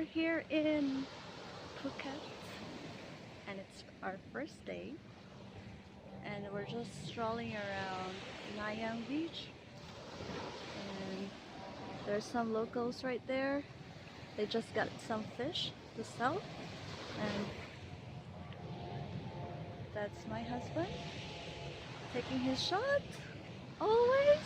are here in Phuket and it's our first day and we're just strolling around Raya Beach and there's some locals right there. They just got some fish to sell and that's my husband taking his shot always.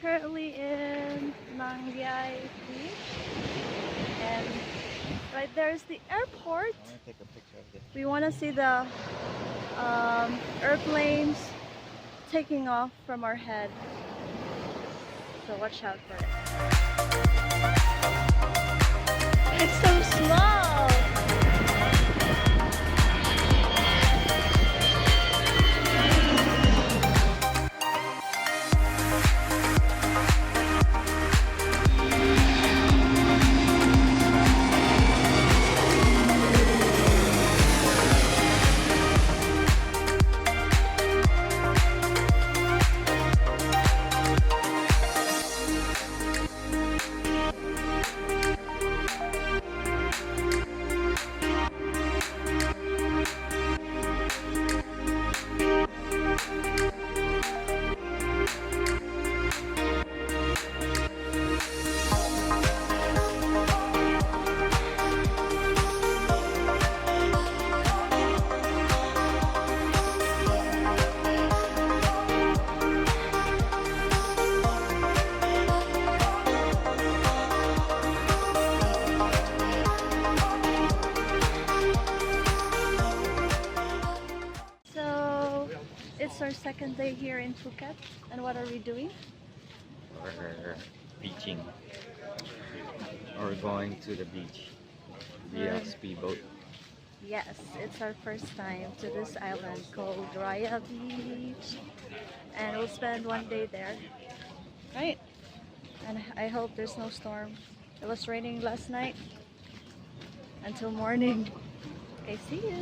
Currently in Mai Beach and right there is the airport. I want to take a picture of this. We want to see the airplanes taking off from our head, so watch out for it. It's so small. It's our second day here in Phuket, and what are we doing? We're beaching. We're going to the beach via speedboat. Yes, it's our first time to this island called Raya Beach, and we'll spend one day there, right? And I hope there's no storm. It was raining last night until morning. Okay, see you.